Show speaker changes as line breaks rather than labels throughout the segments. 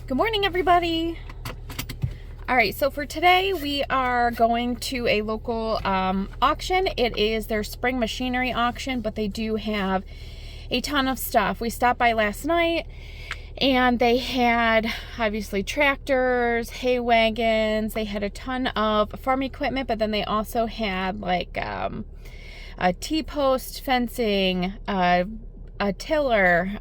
Good morning, everybody. All right, so for today we are going to a local auction. It is their spring machinery auction, but they do have a ton of stuff. We stopped by last night and they had obviously tractors, hay wagons, they had a ton of farm equipment, but then they also had like a T-post fencing, a tiller,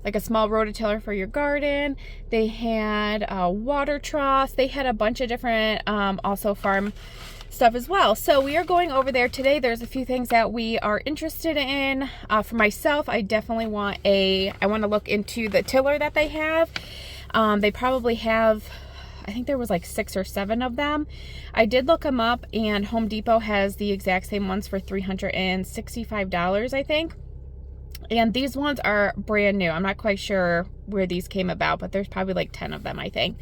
like a small rototiller for your garden. They had a water troughs. They had a bunch of different also farm stuff as well. So we are going over there today. There's a few things that we are interested in. For myself, I definitely want I want to look into the tiller that they have. They probably have, I think there was like 6 or 7 of them. I did look them up and Home Depot has the exact same ones for $365, I think. And these ones are brand new. I'm not quite sure where these came about, but there's probably like 10 of them, I think.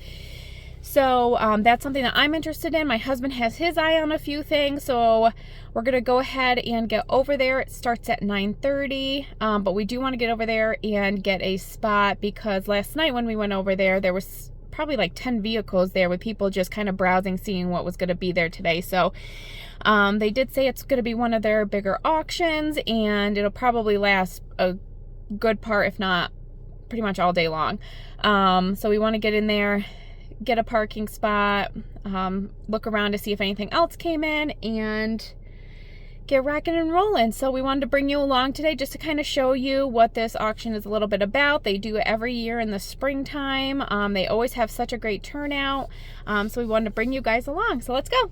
So that's something that I'm interested in. My husband has his eye on a few things, so we're going to go ahead and get over there. It starts at 9:30, but we do want to get over there and get a spot because last night when we went over there, there was probably like 10 vehicles there with people just kind of browsing, seeing what was going to be there today. So they did say it's going to be one of their bigger auctions and it'll probably last a good part, if not pretty much all day long. So we want to get in there, get a parking spot, look around to see if anything else came in, and get rocking and rolling. So we wanted to bring you along today just to kind of show you what this auction is a little bit about. They do it every year in the springtime. They always have such a great turnout. So we wanted to bring you guys along. So let's go.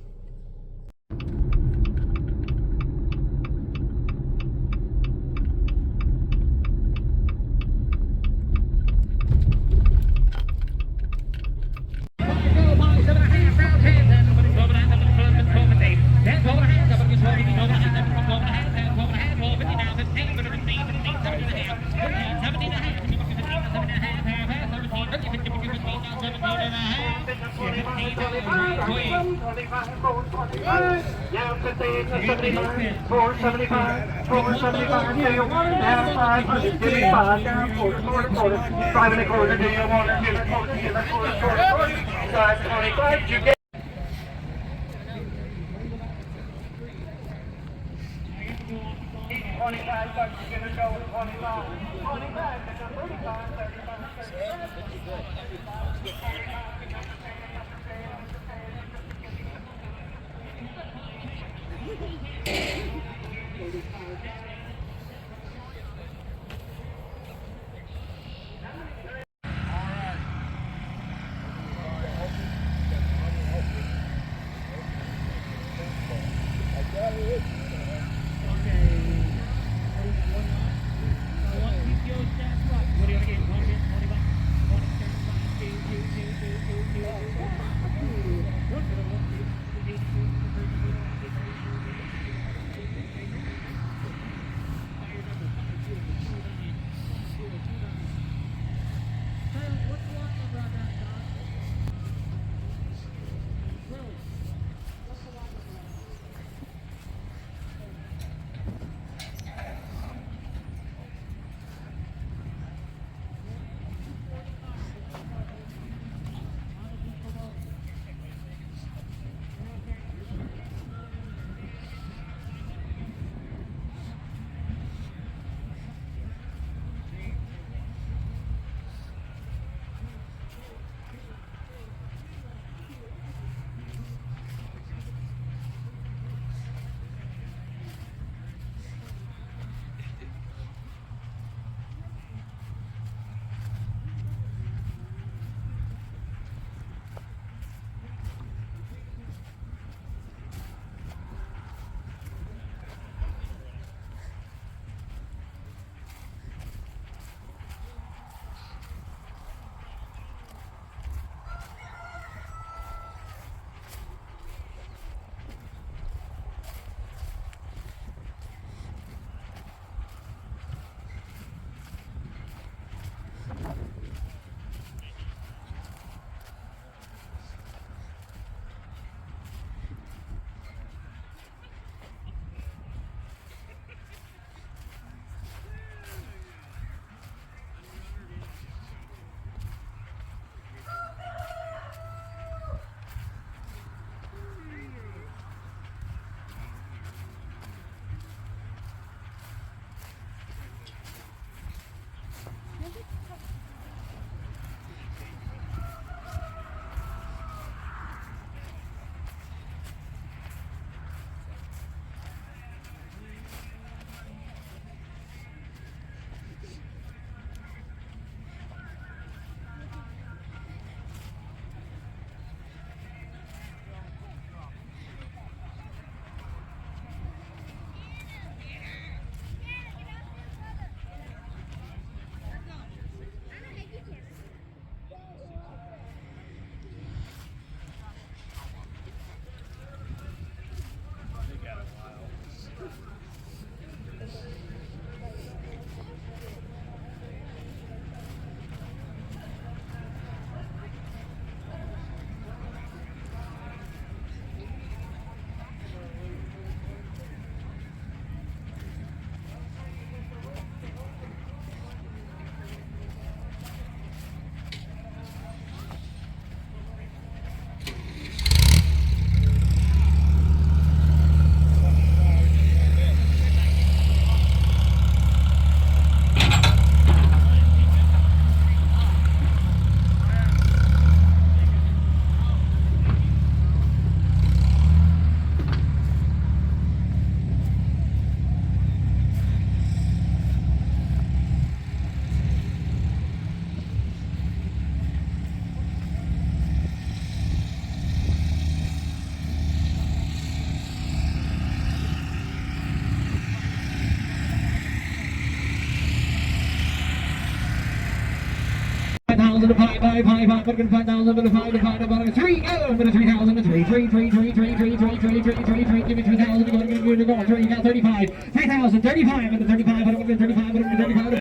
5,000 to 5, 5, 5, 5, 5,000 to 5, divided by 3, go, to 3,000 to 3, 3, 3, 3, 3, 3, 3, 3, 3, 3, 3, give me 3,000 to go, 3, now 35, 3,000, 35, and 35, and 35, and 35.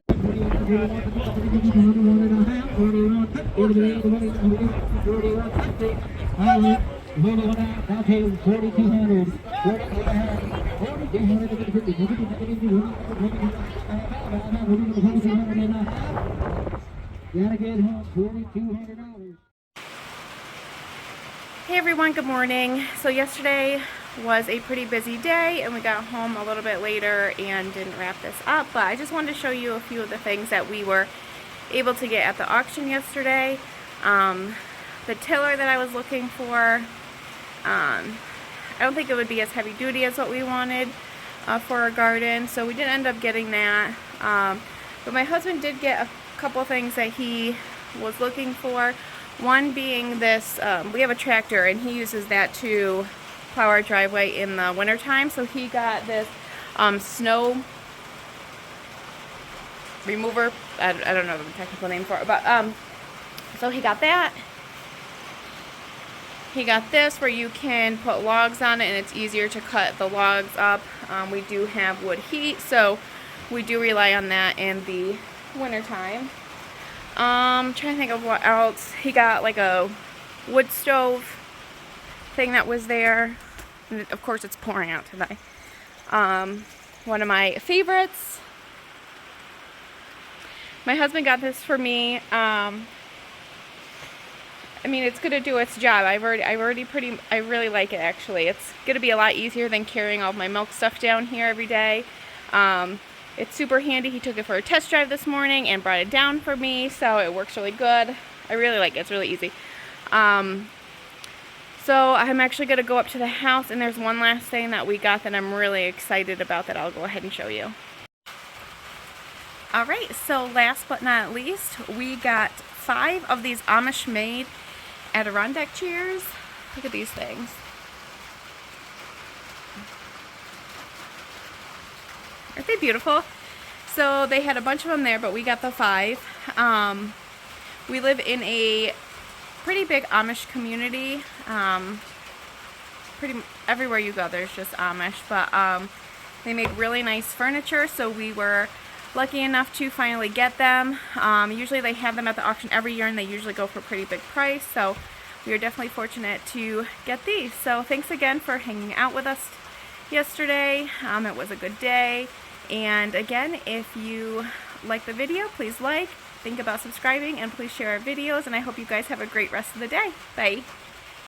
Hey everyone, good morning. So yesterday was a pretty busy day and we got home a little bit later and didn't wrap this up, but I just wanted to show you a few of the things that we were able to get at the auction yesterday. The tiller that I was looking for, I don't think it would be as heavy duty as what we wanted for our garden, so we didn't end up getting that. But my husband did get a couple things that he was looking for. One being this, we have a tractor and he uses that to plow our driveway in the wintertime, so he got this snow remover. I don't know the technical name for it, but so he got that. He got this where you can put logs on it and it's easier to cut the logs up. We do have wood heat, so we do rely on that in the wintertime. Trying to think of what else. He got like a wood stove thing that was there. And of course it's pouring out today. One of my favorites. My husband got this for me. I mean, it's gonna do its job. I really like it actually. It's gonna be a lot easier than carrying all of my milk stuff down here every day. It's super handy. He took it for a test drive this morning and brought it down for me, so it works really good. I really like it. It's really easy. So I'm actually going to go up to the house, and there's one last thing that we got that I'm really excited about that I'll go ahead and show you. Alright, so last but not least, we got 5 of these Amish made Adirondack chairs. Look at these things. Aren't they beautiful? So they had a bunch of them there, but we got the 5. We live in a pretty big Amish community. Pretty everywhere you go there's just Amish, but they make really nice furniture, so we were lucky enough to finally get them. Usually they have them at the auction every year and they usually go for a pretty big price, so we are definitely fortunate to get these. So thanks again for hanging out with us yesterday. It was a good day. And again, if you like the video, please like, think about subscribing, and please share our videos. And I hope you guys have a great rest of the day. Bye.